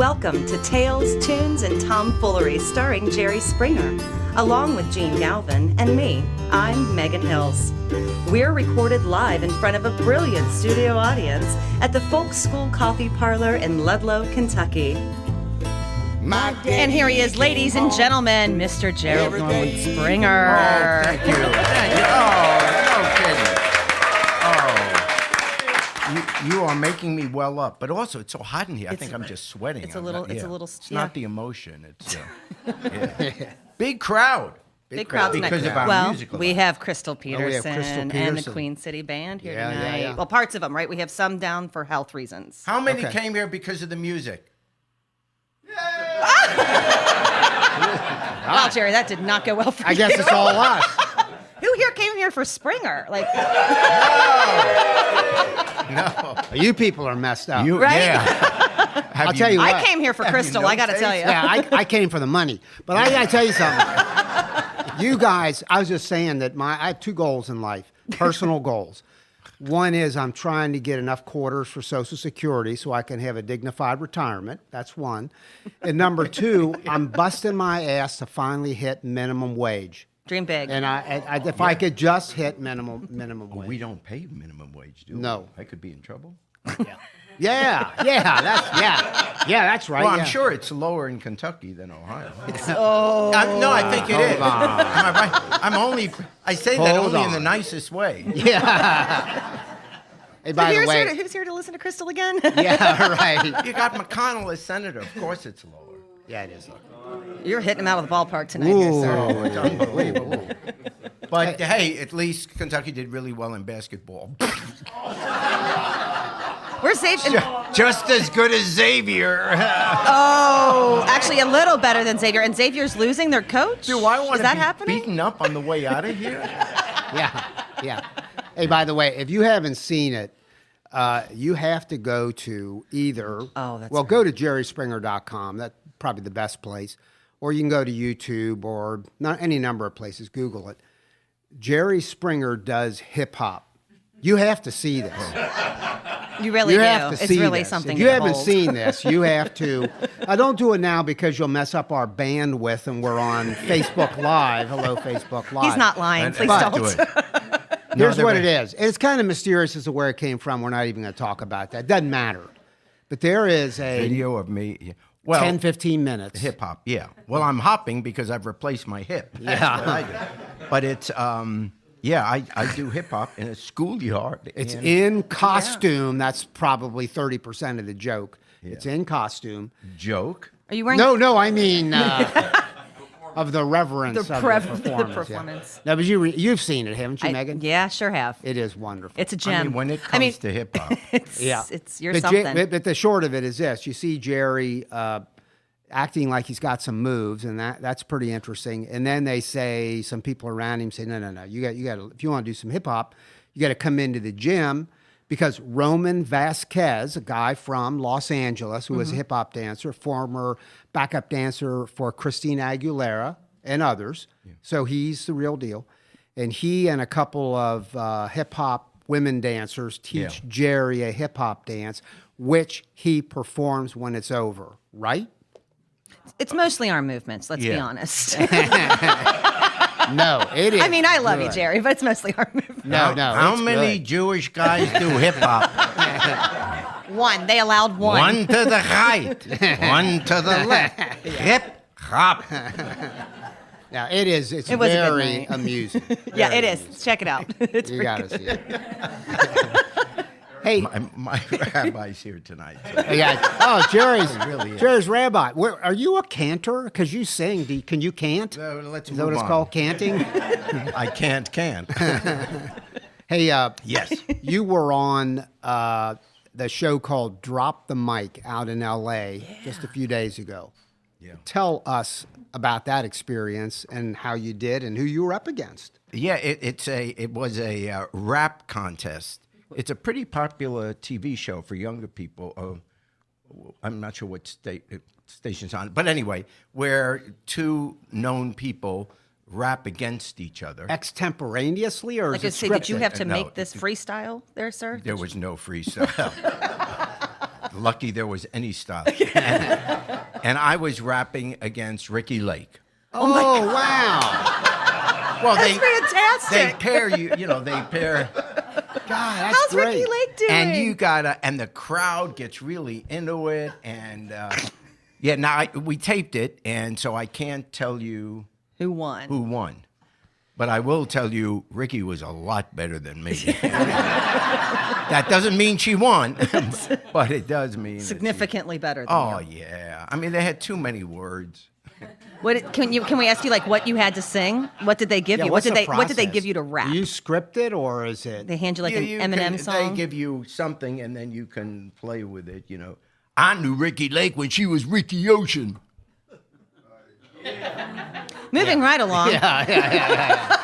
Welcome to Tales, Tunes, and Tomfoolery starring Jerry Springer, along with Gene Galvin and me. I'm Megan Hills. We're recorded live in front of a brilliant studio audience at the Folk School Coffee Parlor in Ludlow, Kentucky. And here he is, ladies and gentlemen, Mr. Gerald Norman Springer. Oh, thank you. Thank you. Oh, no kidding. Oh, you are making me well up. But also, it's so hot in here. I think I'm just sweating. It's a little. It's not the emotion. It's yeah. Big crowd. Big crowd tonight. Because of our music. We have Krystal Peterson, Krystal and the Peterson. Queen City Band here Yeah, tonight. yeah. Well, parts of them, right? We have some down for health reasons. How many came here because of the music? Wow, Jerry, that did not go well for you. I guess it's all us. Who here came here for Springer? Like, No. You people are messed up. Right? Yeah. I'll tell you what. I came here for Krystal. I got to tell you. Yeah, I came for the money. But I got to tell you something. You guys, I was just saying that I have two goals in life, personal goals. One is I'm trying to get enough quarters for Social Security so I can have a dignified retirement. That's one. And number two, I'm busting my ass to finally hit minimum wage. Dream big. And if I could just hit minimum wage. We don't pay minimum wage, do we? No. I could be in trouble. Yeah, that's right. Well, yeah. I'm sure it's lower in Kentucky than Ohio. Oh. I think it is. Am I right? I say that Hold only in the on. nicest way. Yeah. Hey, by the way, Who's here to listen to Krystal again? yeah, right. You got McConnell as senator. Of course it's lower. Yeah, it is. You're hitting him out of the ballpark tonight, here, sir. Ooh, it's unbelievable. But hey, at least Kentucky did really well in basketball. We're safe. Just as good as Xavier. Oh, actually, a little better than Xavier. And Xavier's losing their coach? Do I want Is to that be happening? beaten up on the way out of here? Yeah. Hey, by the way, if you haven't seen it, you have to go to either. Oh, that's well, right. go to jerryspringer.com. That's probably the best place. Or you can go to YouTube or any number of places. Google it. Jerry Springer does hip hop. You have to see this. You really You do. have to It's see really this. something If you to haven't behold. seen this, you have to. Don't do it now because you'll mess up our bandwidth and we're on Facebook Live. Hello, Facebook Live. He's not lying. And- Please but- don't. do it. Here's No, what they're- it is. It's kind of mysterious as to where it came from. We're not even going to talk about that. Doesn't matter. But there is a Video of me. Yeah. Well, 10, 15 minutes. hip hop. Yeah. Well, I'm hopping because I've replaced my hip. That's what I do. But it's I do hip hop in a schoolyard. It's and- in costume. That's probably 30% of the joke. It's in costume. joke. Are you wearing No, I mean of the reverence of the performance. the yeah. performance? No, but you've seen it, haven't you, Megan? Yeah, sure have. It is wonderful. It's a gem. I mean, when it comes to hip hop. It's you're But something. but the short of it is this: you see Jerry acting like he's got some moves, and that's pretty interesting. And then they say some people around him say, "No, you got to if you want to do some hip hop, you got to come into the gym." Because Roman Vasquez, a guy from Los Angeles who was a hip hop dancer, former backup dancer for Christina Aguilera and others, so he's the real deal. And he and a couple of hip hop women dancers teach Jerry a hip hop dance, which he performs when it's over, right? It's mostly arm movements, let's be honest. No, it is. I mean, I love you, good. Jerry, but it's mostly arm movements. No, How it's many good. Jewish guys do hip hop? One. They allowed one. One to the right, one to the left. Hip hop. Now it is. It's It was a good very night. amusing. Yeah, Very it is. amusing. Check it out. It's You pretty got to good. see it. Hey, My rabbi's here tonight. yeah. Oh, really is. Jerry's rabbi. Are you a cantor? Because you sing. Can you cant? Let's Is that what move it's on. called, canting? I can't. Hey, Yes. you were on the show called Drop the Mic out in L.A. just a few days ago. Yeah. Tell us about that experience and how you did and who you were up against. Yeah, it was a rap contest. It's a pretty popular TV show for younger people. I'm not sure what station's on, but anyway, where two known people rap against each other. Extemporaneously, or Like is I it say, did you scripted? have to No, make this freestyle there, sir? There was no freestyle. Lucky there was any style. And I was rapping against Ricki Lake. Oh, wow. Well, That's they fantastic. pair they pair. God, that's How's great. Ricki Lake doing? And you gotta, and the crowd gets really into it. And yeah, now we taped it, and so I can't tell you Who won? who won. But I will tell you, Ricki was a lot better than me. That doesn't mean she won, but it does mean that Significantly better than Oh you. yeah, I mean they had too many words. Can we ask you like what you had to sing? What did they give Yeah, you? what's What the did they process? give you to rap? Do you script it, or is it? They hand you like You an Eminem can- song. They give you something, and then you can play with it. You know, I knew Ricki Lake when she was Ricky Ocean. Moving right along. Yeah.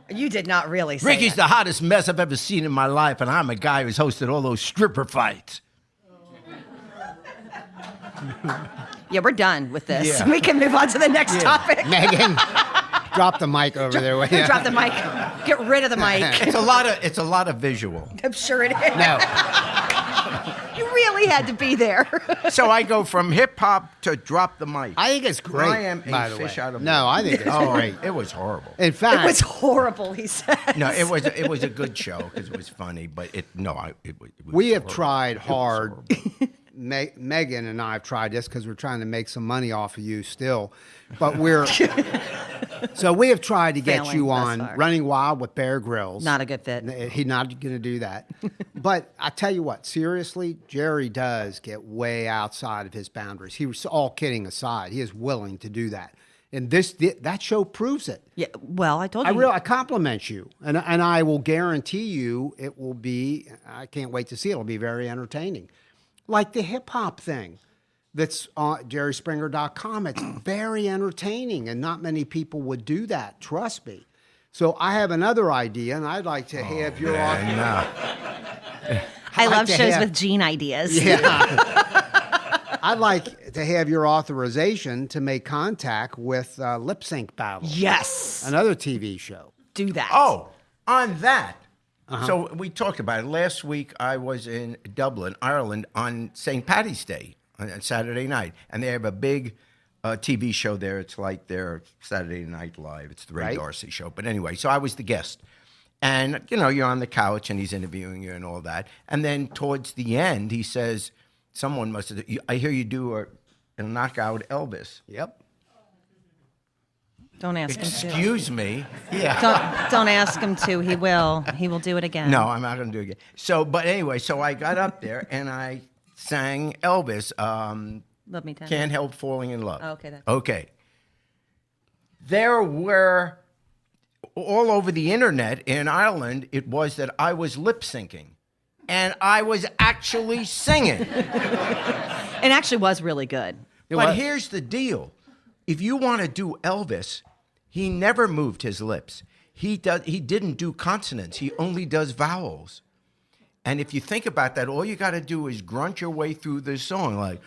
You did not really say Ricky's that. the hottest mess I've ever seen in my life, and I'm a guy who's hosted all those stripper fights. Yeah, we're done with this. Yeah. We can move on to the next topic. Megan, drop the mic over there. Will you? Drop the mic. Get rid of the mic. It's a lot of visual. I'm sure it is. No. You really had to be there. So I go from hip hop to drop the mic. I think it's great. I am by a the fish way. out of No, water. I think it's Oh, great. it was horrible. In fact, It was horrible, he said. No, it was a good show because it was funny, but it was we have horrible. tried It was hard. horrible. Megan and I have tried this because we're trying to make some money off of you still, but so we have tried to get Failing you thus on far. Running Wild with Bear Grylls. Not a good fit. He's not going to do that. But I tell you what, seriously, Jerry does get way outside of his boundaries. He was all kidding aside. He is willing to do that. And that show proves it. Yeah, well, I told you. I compliment you, and I will guarantee you it will be. I can't wait to see it. It'll be very entertaining, like the hip hop thing that's on JerrySpringer.com. It's very entertaining, and not many people would do that. Trust me. So I have another idea, and I'd like to have your. I love to shows have- with Gene ideas. Yeah. I'd like to have your authorization to make contact with Lip Sync Battle, Yes. another TV show. Do that. Oh, on that. So we talked about it. Last week I was in Dublin, Ireland on St. Paddy's Day on Saturday night. And they have a big TV show there. It's like their Saturday Night Live. It's the Ray Right. Darcy show. But anyway, so I was the guest. And, you know, you're on the couch and he's interviewing you and all that. And then towards the end, he says, someone must have, I hear you do a knockout Elvis. Yep. Don't ask him to. Excuse me. Yeah. Don't ask him to. He will. He will do it again. No, I'm not going to do it again. So, but anyway, so I got up there and I sang Elvis, Love me tender. Can't Help Falling in Love. Oh, okay, that's- Okay. There were, all over the internet in Ireland, it was that I was lip syncing. And I was actually singing. It actually was really good. But here's the deal. If you want to do Elvis, he never moved his lips. He didn't do consonants. He only does vowels. And if you think about that, all you got to do is grunt your way through this song like,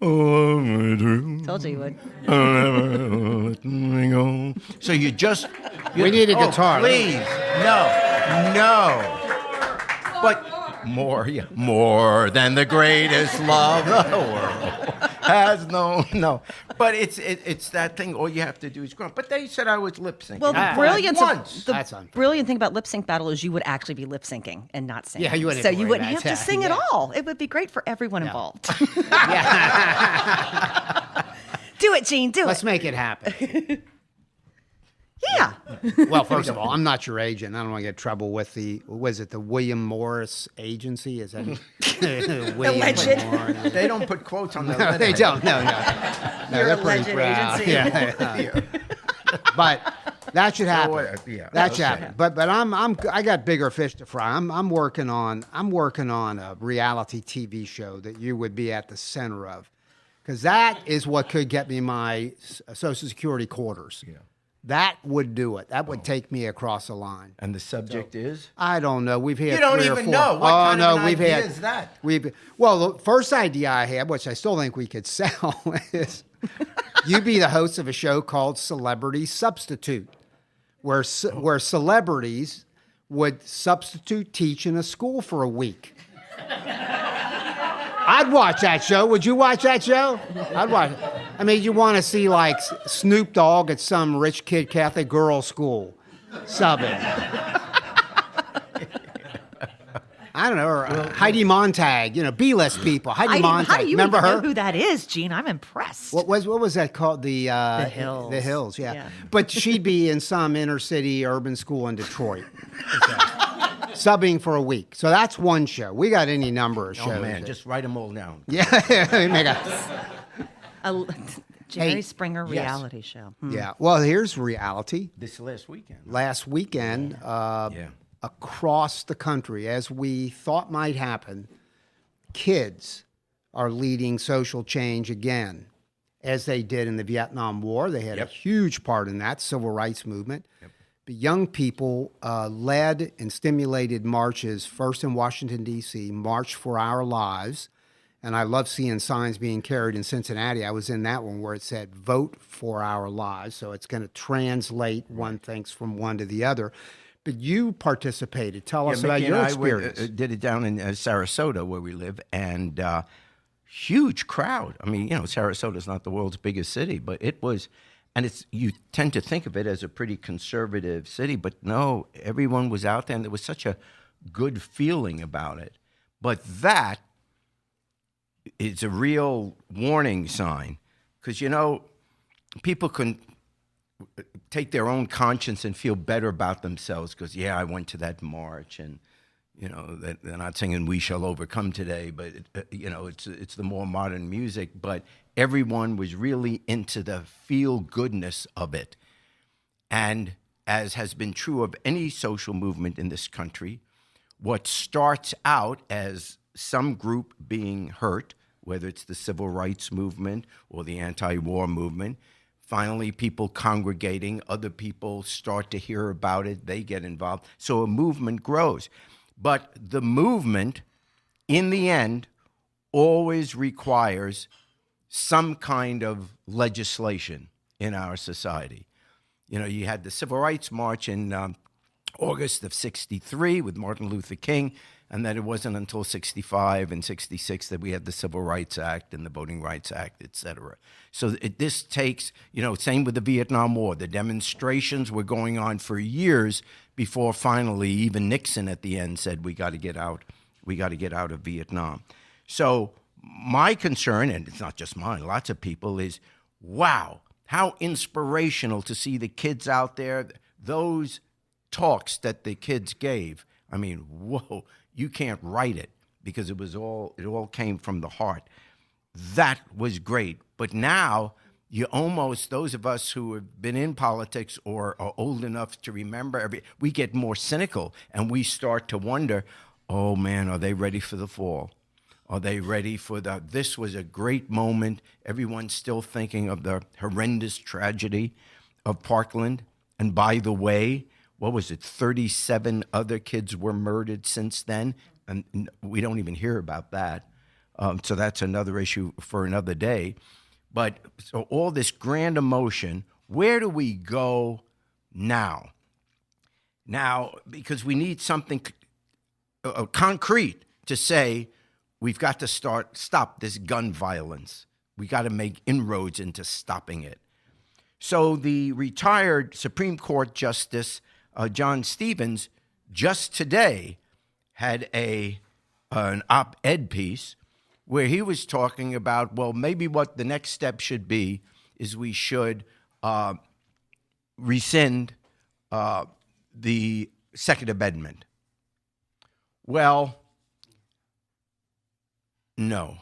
Told you you would. so you just... We need a guitar. Please. No. But more than the greatest love the world has known. No. But it's that thing, all you have to do is grunt. But they said I was lip syncing. Well, the brilliance once. of the That's unfair. brilliant thing about lip sync battle is you would actually be lip syncing and not singing. Yeah, you wouldn't So have to you worry wouldn't about have to that. sing Yeah. at all. It would be great for everyone involved. Yeah. Do it, Gene. Do Let's it. make it happen. Yeah. Well, first of all, I'm not your agent. I don't want to get in trouble with the William Morris agency? Is that William Alleged. Morris? They don't put quotes on the No, letterhead. they don't. No. Your They're pretty alleged proud. agency. Yeah. But that should happen. yeah. That should Okay. happen. But I got bigger fish to fry. I'm working on a reality TV show that you would be at the center of, because that is what could get me my Social Security quarters. Yeah. That would do it. That would take me across the line. And the subject is? I don't know. We've had You don't 3 or even 4. know. What kind of an idea is that? Well, the first idea I had, which I still think we could sell, is you be the host of a show called Celebrity Substitute, where celebrities would substitute teach in a school for a week. I'd watch that show. Would you watch that show? I'd watch it. I mean, you want to see like Snoop Dogg at some rich kid Catholic girls' school subbing. I don't know, or Heidi Montag, B-list people. Heidi Montag, How do you remember even her? know who that is, Gene? I'm impressed. What was that called? The Hills. The Hills, yeah. Yeah. But she'd be in some inner city urban school in Detroit, subbing for a week. So that's one show. We got any number of shows. Oh man, just write them all down. Yeah, Jerry Hey, Springer yes. reality show. yeah. Well, here's reality. This last weekend. Last weekend, across the country, as we thought might happen, kids are leading social change again, as they did in the Vietnam War. They had a huge part in that civil rights movement. But young people led and stimulated marches, first in Washington, D.C., March for Our Lives. And I love seeing signs being carried in Cincinnati. I was in that one where it said, vote for our lives. So it's going to translate one thinks from one to the other. But you participated. Tell us about Mickey your and experience. I did it down in Sarasota where we live, and huge crowd. I mean, Sarasota's not the world's biggest city, but it was, and you tend to think of it as a pretty conservative city, but no, everyone was out there, and there was such a good feeling about it. But that is a real warning sign, because, people can take their own conscience and feel better about themselves because, I went to that march, and, they're not singing "We Shall Overcome" today, but, it's the more modern music, but everyone was really into the feel-goodness of it. And as has been true of any social movement in this country, what starts out as some group being hurt, whether it's the civil rights movement or the anti-war movement, finally people congregating, other people start to hear about it, they get involved. So a movement grows. But the movement, in the end, always requires some kind of legislation in our society. You had the Civil Rights March in August of '63 with Martin Luther King, and then it wasn't until '65 and '66 that we had the Civil Rights Act and the Voting Rights Act, et cetera. So this takes, same with the Vietnam War. The demonstrations were going on for years before finally even Nixon at the end said, we got to get out of Vietnam. So my concern, and it's not just mine, lots of people, is, wow, how inspirational to see the kids out there, those talks that the kids gave. I mean, whoa, you can't write it because it all came from the heart. That was great. But now you almost, those of us who have been in politics or are old enough to remember, we get more cynical and we start to wonder, oh man, are they ready for the fall? Are they ready for this was a great moment. Everyone's still thinking of the horrendous tragedy of Parkland. And by the way, what was it, 37 other kids were murdered since then, and we don't even hear about that. So that's another issue for another day. But so all this grand emotion, where do we go now? Now, because we need something concrete to say, we've got to stop this gun violence. We got to make inroads into stopping it. So the retired Supreme Court Justice John Stevens just today had an op-ed piece where he was talking about, well, maybe what the next step should be is we should rescind the Second Amendment. Well, no.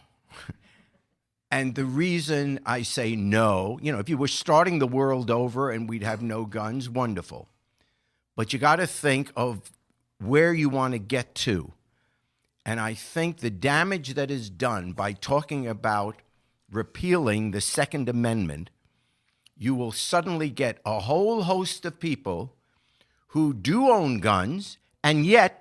And the reason I say no, if you were starting the world over and we'd have no guns, wonderful. But you got to think of where you want to get to. And I think the damage that is done by talking about repealing the Second Amendment, you will suddenly get a whole host of people who do own guns and yet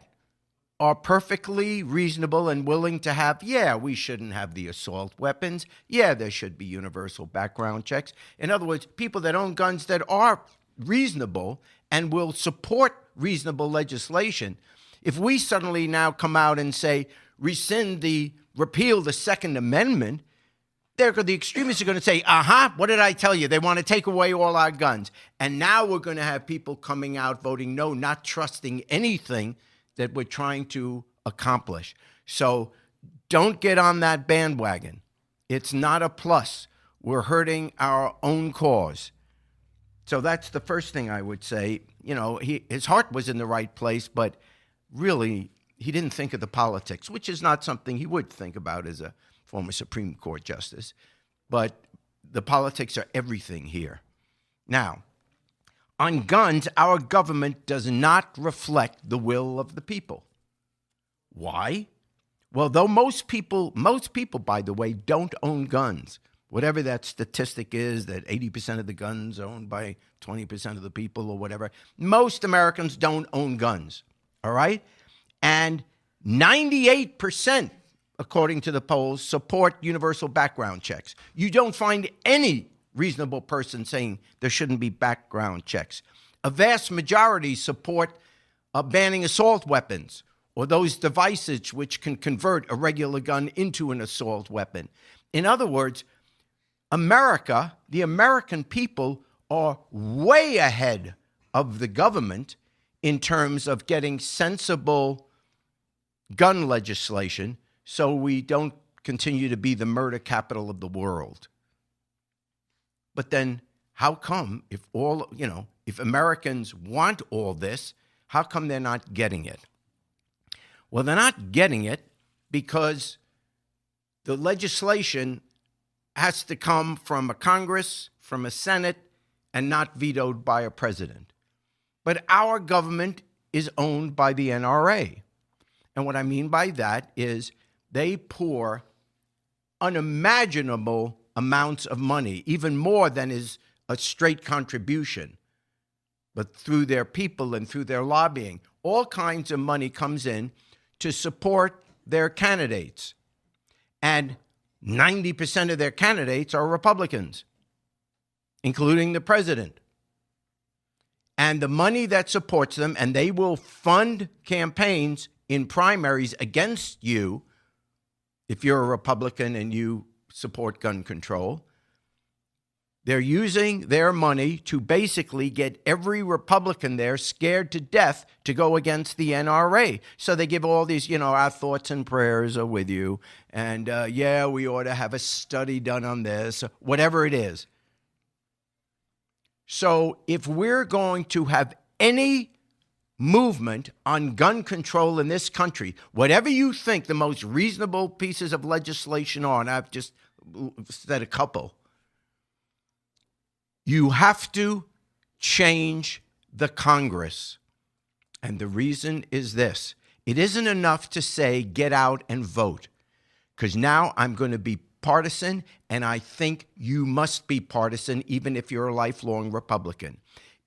are perfectly reasonable and willing to have, we shouldn't have the assault weapons. There should be universal background checks. In other words, people that own guns that are reasonable and will support reasonable legislation. If we suddenly now come out and say, repeal the Second Amendment, the extremists are going to say, what did I tell you? They want to take away all our guns. And now we're going to have people coming out voting no, not trusting anything that we're trying to accomplish. So don't get on that bandwagon. It's not a plus. We're hurting our own cause. So that's the first thing I would say. You know, his heart was in the right place, but really he didn't think of the politics, which is not something he would think about as a former Supreme Court justice. But the politics are everything here. Now, on guns, our government does not reflect the will of the people. Why? Well, though most people, by the way, don't own guns. Whatever that statistic is, that 80% of the guns are owned by 20% of the people or whatever, most Americans don't own guns, all right? And 98%, according to the polls, support universal background checks. You don't find any reasonable person saying there shouldn't be background checks. A vast majority support banning assault weapons or those devices which can convert a regular gun into an assault weapon. In other words, America, the American people, are way ahead of the government in terms of getting sensible gun legislation so we don't continue to be the murder capital of the world. But then how come if Americans want all this, how come they're not getting it? Well, they're not getting it because the legislation has to come from a Congress, from a Senate, and not vetoed by a president. But our government is owned by the NRA. And what I mean by that is they pour unimaginable amounts of money, even more than is a straight contribution. But through their people and through their lobbying, all kinds of money comes in to support their candidates. And 90% of their candidates are Republicans, including the president. And the money that supports them, and they will fund campaigns in primaries against you if you're a Republican and you support gun control. They're using their money to basically get every Republican there scared to death to go against the NRA. So they give all these, our thoughts and prayers are with you. And we ought to have a study done on this, whatever it is. So if we're going to have any movement on gun control in this country, whatever you think the most reasonable pieces of legislation are, and I've just said a couple, you have to change the Congress. And the reason is this. It isn't enough to say, get out and vote, because now I'm going to be partisan, and I think you must be partisan even if you're a lifelong Republican.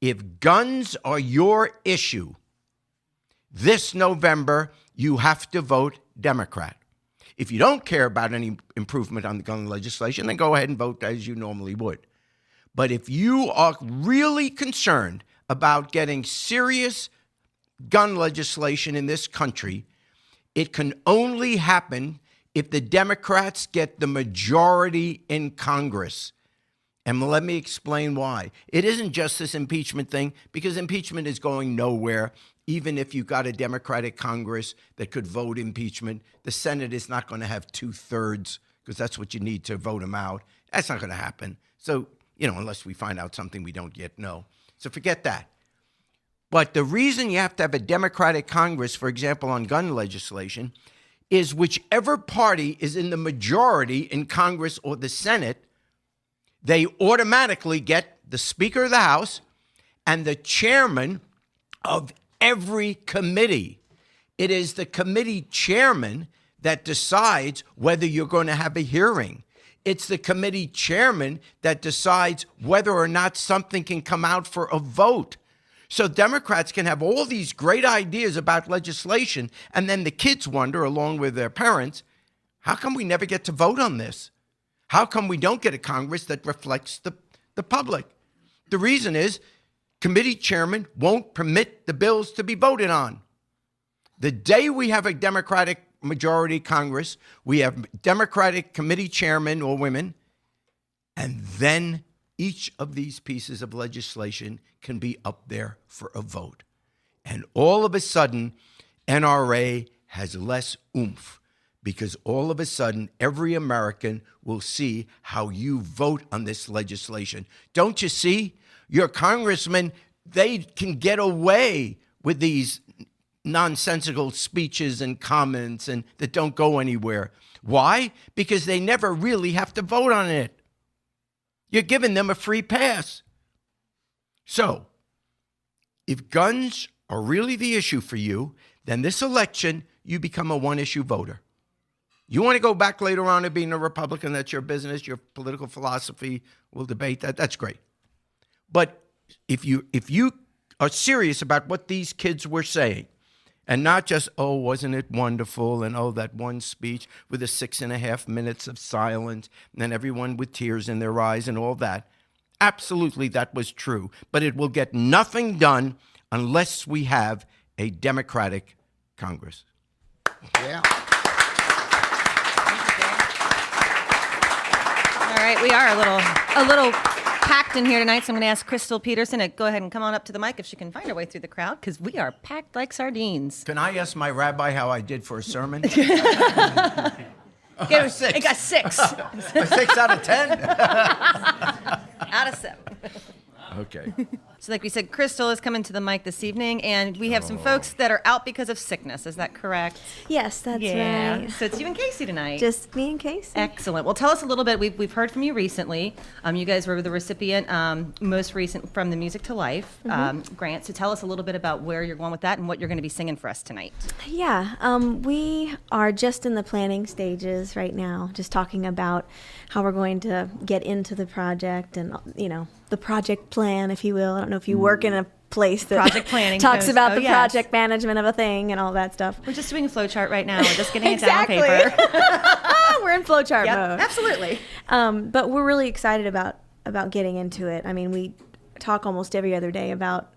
If guns are your issue, this November, you have to vote Democrat. If you don't care about any improvement on the gun legislation, then go ahead and vote as you normally would. But if you are really concerned about getting serious gun legislation in this country, it can only happen if the Democrats get the majority in Congress. And let me explain why. It isn't just this impeachment thing, because impeachment is going nowhere. Even if you got a Democratic Congress that could vote impeachment, the Senate is not going to have 2/3, because that's what you need to vote them out. That's not going to happen. So, unless we find out something we don't yet know. So forget that. But the reason you have to have a Democratic Congress, for example, on gun legislation, is whichever party is in the majority in Congress or the Senate, they automatically get the Speaker of the House and the chairman of every committee. It is the committee chairman that decides whether you're going to have a hearing. It's the committee chairman that decides whether or not something can come out for a vote. So Democrats can have all these great ideas about legislation, and then the kids wonder, along with their parents, how come we never get to vote on this? How come we don't get a Congress that reflects the public? The reason is committee chairman won't permit the bills to be voted on. The day we have a Democratic majority Congress, we have Democratic committee chairmen or women, and then each of these pieces of legislation can be up there for a vote. And all of a sudden, NRA has less oomph, because all of a sudden, every American will see how you vote on this legislation. Don't you see? Your congressmen, they can get away with these nonsensical speeches and comments and that don't go anywhere. Why? Because they never really have to vote on it. You're giving them a free pass. So, if guns are really the issue for you, then this election, you become a one-issue voter. You want to go back later on to being a Republican, that's your business, your political philosophy, we'll debate that, that's great. But if you are serious about what these kids were saying, and not just, oh, wasn't it wonderful, and oh, that one speech with the 6.5 minutes of silence, and then everyone with tears in their eyes and all that, absolutely that was true. But it will get nothing done unless we have a Democratic Congress. Yeah. All right, we are a little packed in here tonight, so I'm going to ask Krystal Peterson to go ahead and come on up to the mic if she can find her way through the crowd, because we are packed like sardines. Can I ask my rabbi how I did for a sermon? It got 6. A 6 out of 10? Out of 7. Okay. So like we said, Krystal is coming to the mic this evening, and we have some folks that are out because of sickness. Is that correct? Yes, that's right. So it's you and Casey tonight. Just me and Casey. Excellent. Well, tell us a little bit. We've heard from you recently. You guys were the recipient, most recent, from the Music to Life grant. So tell us a little bit about where you're going with that and what you're going to be singing for us tonight. Yeah, we are just in the planning stages right now, just talking about how we're going to get into the project and, you know, the project plan, if you will. I don't know if you work in a place that Project planning talks post. about Oh, the yes. project management of a thing and all that stuff. We're just doing a flow chart right now. We're just getting Exactly. it down on paper. We're in flowchart Yep, mode. absolutely. But we're really excited about getting into it. I mean, we talk almost every other day about,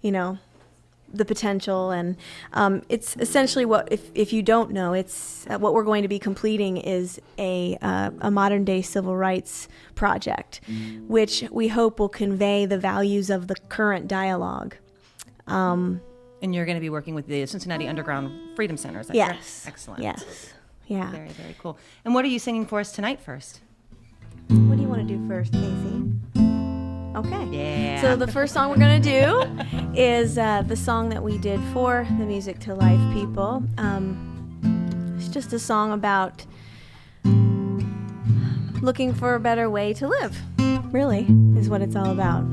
you know, the potential, and it's essentially what, if you don't know, it's what we're going to be completing is a modern day civil rights project, which we hope will convey the values of the current dialogue. And you're going to be working with the Cincinnati Underground Freedom Center, is that correct? Yes. Excellent. Yes. Yeah. Very, very cool. And what are you singing for us tonight first? What do you want to do first, Casey? Okay. Yeah. So the first song we're going to do is the song that we did for the Music to Life people. It's just a song about looking for a better way to live, really, is what it's all about.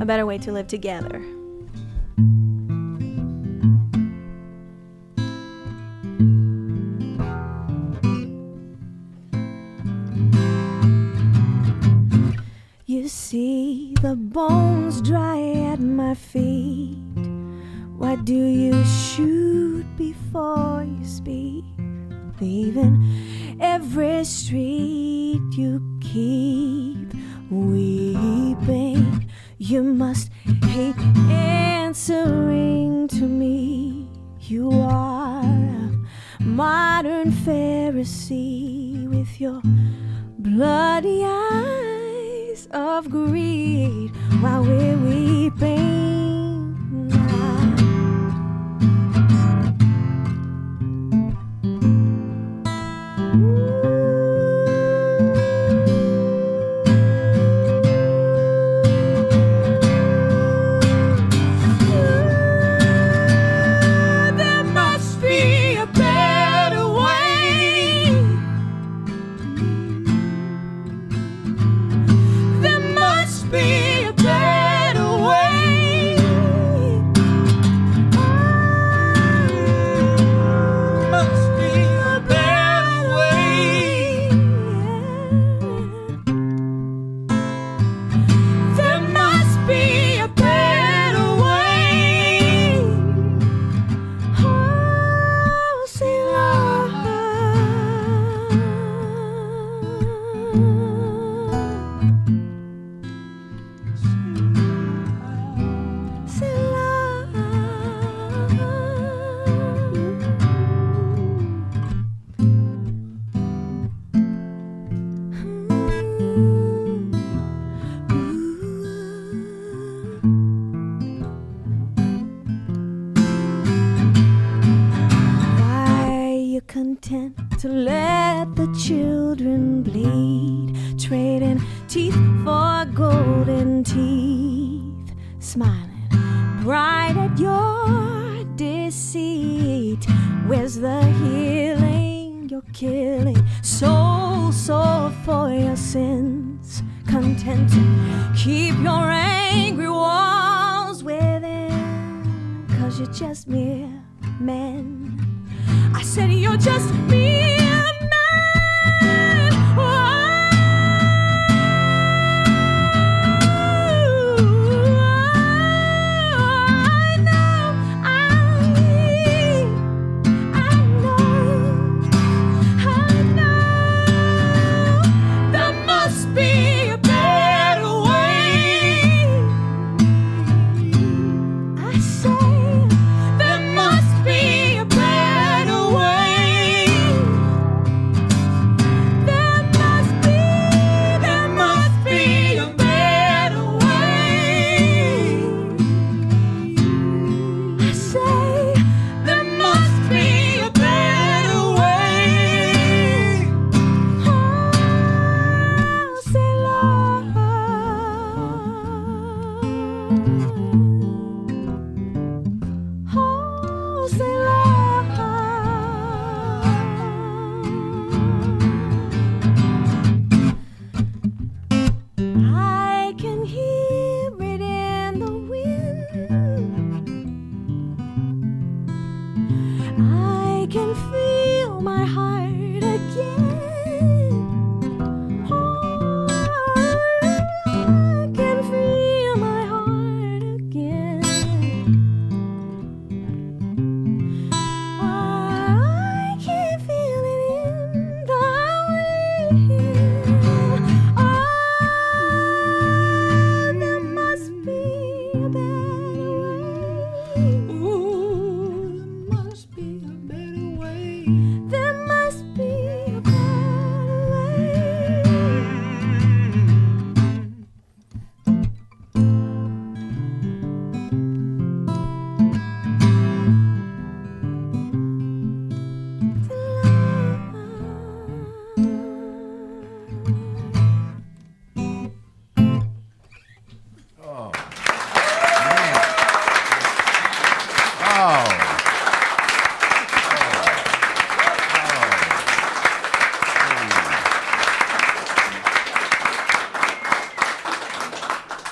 A better way to live together. You see the bones dry at my feet. Why do you shoot before you speak? Leaving every street you keep weeping. You must hate answering to me. You are a modern Pharisee with your bloody eyes of greed while we're weeping. There must be a better way. There must be a better way. right at your deceit. Where's the healing you're killing? Soul for your sins, content to keep your angry walls within. 'Cause you're just mere men. I said you're just mere men.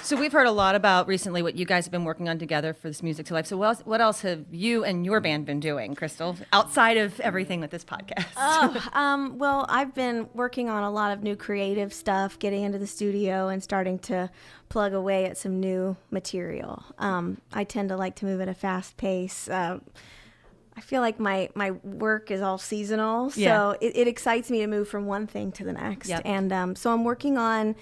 So we've heard a lot about recently what you guys have been working on together for this Music to Life. So what else have you and your band been doing, Krystal, outside of everything with this podcast? Well, I've been working on a lot of new creative stuff, getting into the studio and starting to plug away at some new material. I tend to like to move at a fast pace. I feel like my work is all seasonal, so it excites me to move from one thing to the next. Yep. And so I'm working on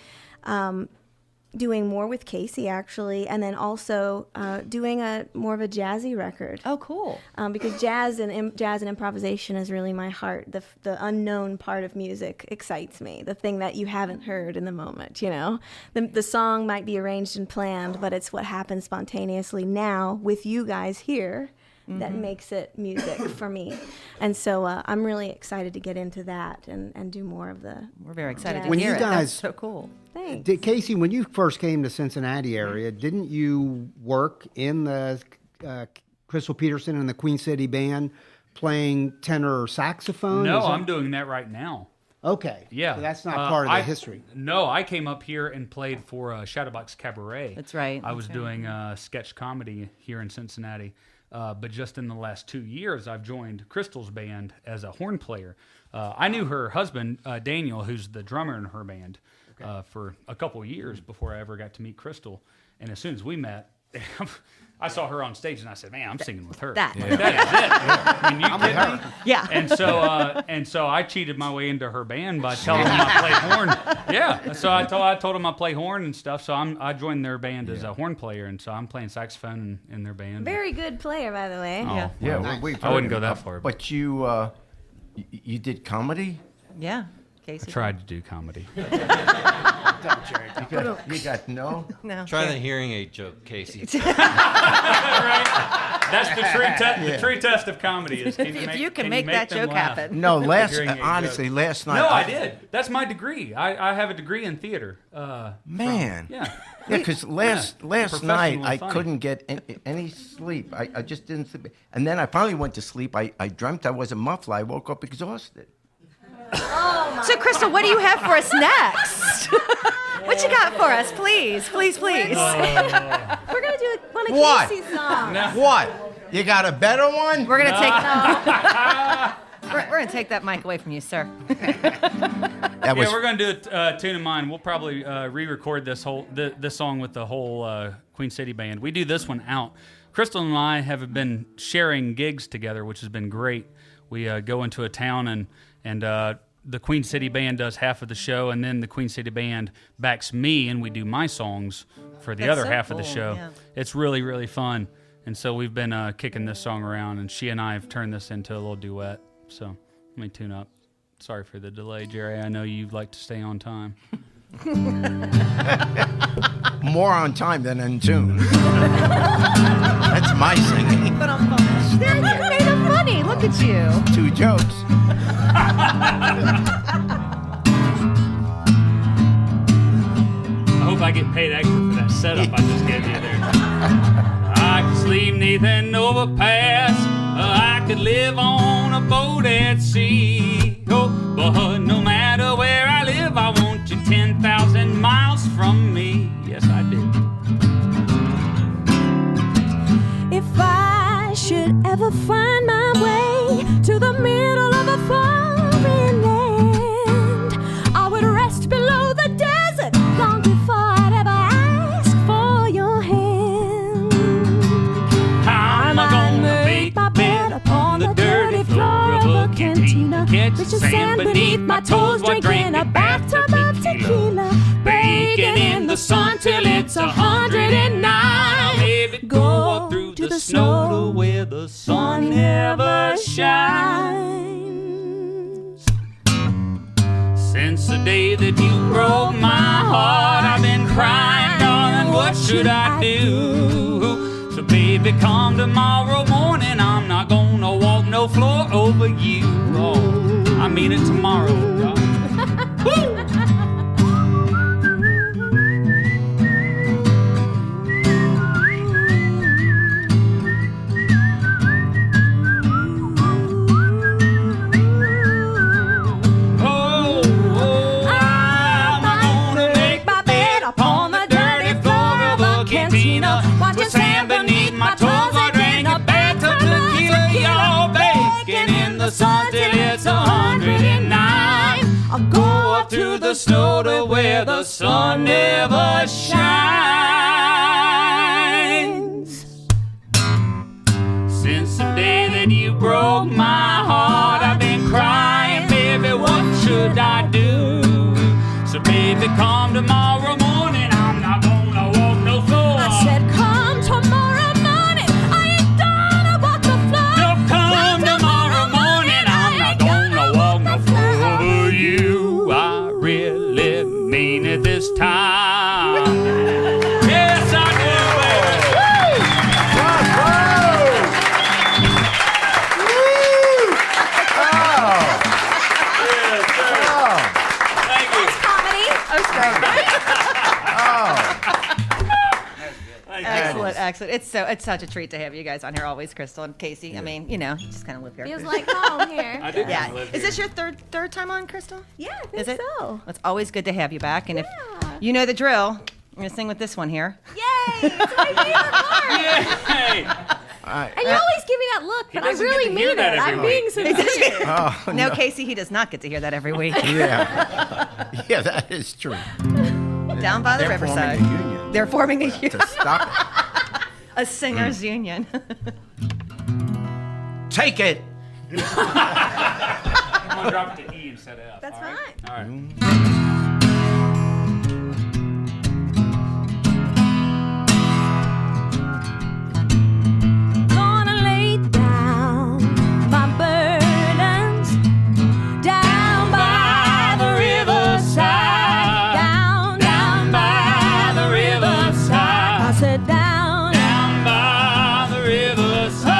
doing more with Casey, actually, and then also doing more of a jazzy record. Oh, cool. Because jazz and improvisation is really my heart. The unknown part of music excites me. The thing that you haven't heard in the moment, you know? The song might be arranged and planned, but it's what happens spontaneously now with you guys here that makes it music for me. And so I'm really excited to get into that and do more of the... We're very excited to When hear you it. guys- That's so cool. Thanks. Casey, when you first came to Cincinnati area, didn't you work in the Krystal Peterson and the Queen City Band playing tenor saxophone? No, I'm doing that right now. Okay. Yeah. So that's not part of the history. No, I came up here and played for Shadowbox Cabaret. That's right. I was doing sketch comedy here in Cincinnati. But just in the last 2 years, I've joined Krystal's band as a horn player. I knew her husband, Daniel, who's the drummer in her band, for a couple of years before I ever got to meet Krystal. And as soon as we met, I saw her on stage and I said, "Man, I'm singing with her. That. That is it. I mean, you kidding me?" Yeah. And so I cheated my way into her band by telling them I played horn. Yeah. So I told them I play horn and stuff. So I joined their band as a horn player, and so I'm playing saxophone in their band. Very good player, by the way. Oh, Yeah. well, we've I wouldn't heard go that about- far. But you did comedy? Yeah. Casey. I tried to do comedy. You got no? No. Try the hearing aid joke, Casey. That's the true test of comedy. Is If you can make that them joke laugh? happen. No, Hearing a honestly, joke. last night. No, I did. That's my degree. I have a degree in theater. Man. Yeah. Yeah, because last night Professionally I funny. couldn't get any sleep. I just didn't sleep. And then I finally went to sleep. I dreamt I was a muffler. I woke up exhausted. So, Krystal, what do you have for us next? What you got for us? Please. We're gonna do one of What? Casey's songs. What? You got a better one? We're gonna take. We're gonna take that mic away from you, sir. That was We're gonna do a tune of mine. We'll probably re-record this song with the whole Queen City band. We do this one out. Krystal and I have been sharing gigs together, which has been great. We go into a town and the Queen City band does half of the show, and then the Queen City band backs me, and we do my songs for the That's other so half of the cool, show. yeah. It's really, really fun. And so we've been kicking this song around, and she and I have turned this into a little duet. So let me tune up. Sorry for the delay, Jerry. I know you like to stay on time. more on time than in tune. That's my singing. But I'm there. You made it funny. Look at you. 2 jokes. I hope I get paid extra for that setup I just gave you there. I could sleep neath an overpass. I could live on a boat at sea. Oh, but no matter where I live, I want you 10,000 miles from me. Yes, I do. If I should ever find my way to the middle of a foreign land, I would rest below the desert long before I'd ever ask for your hand. I'm gonna make my bed upon the dirty floor of a cantina. Catch the sand beneath my toes while drinking a bathtub of tequila. Baking in the sun till it's 109. Baby, go up through the snow to where the sun never shines. Since the day that you broke my heart, I've been crying, darling, what should I do? So baby, come tomorrow morning, I'm not gonna walk no floor over you. Oh, I mean it tomorrow, darling. Woo! Watch your sand beneath my toes. I drink a bathtub of tequila. Baking in the sun till it's 109. I'll go up to the snow to where the sun never shines. Since the day that you broke my heart, I've been crying, baby, what should I do? So baby, come tomorrow morning, I'm not gonna walk no floor. I said, come tomorrow morning. I ain't gonna walk the floor. No, come tomorrow morning, I'm not gonna walk no floor over you. I really mean it this time. Yes, I do, baby. Thank you. Comedy. Excellent, excellent. It's such a treat to have you guys on here always, Krystal and Casey. I mean, you know, you just kind of live here. Feels like home here. I do Yeah. kinda live Is here. this your third time on, Krystal? Yeah, I think Is it? so. Well, it's always good to have you back. And Yeah. if you know the drill, I'm gonna sing with this one here. Yay! It's my favorite part. Hey. And you always give me that look, but I doesn't get really to hear mean that it. every I'm week. being sincere. Oh, No, Casey, he does not get to hear that every week. Yeah. Yeah, that is true. Down by the They're forming riverside. a union They're forming a union. to stop it. A singers union. Take it. I'm gonna drop it to E instead of F. That's all right? fine. All right. Gonna lay down my burdens down by the riverside. Down by the riverside. I said down Down by the riverside.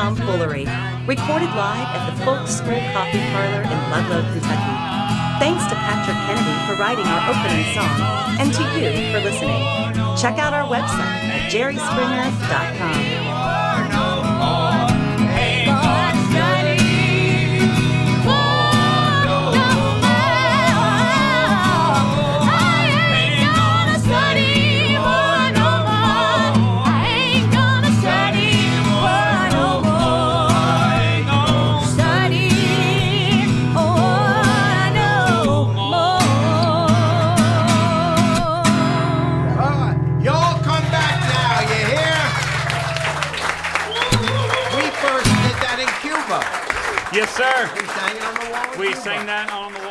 Tomfoolery, recorded live at the Folk School Coffee Parlor in Ludlow, Kentucky. Thanks to Patrick Kennedy for writing our opening song, and to you for listening. Check out our website at jerryspringer.com. Y'all come back now, you hear? We first did that in Cuba. Yes, sir. We sang it on the wall. in We Cuba. sang that on the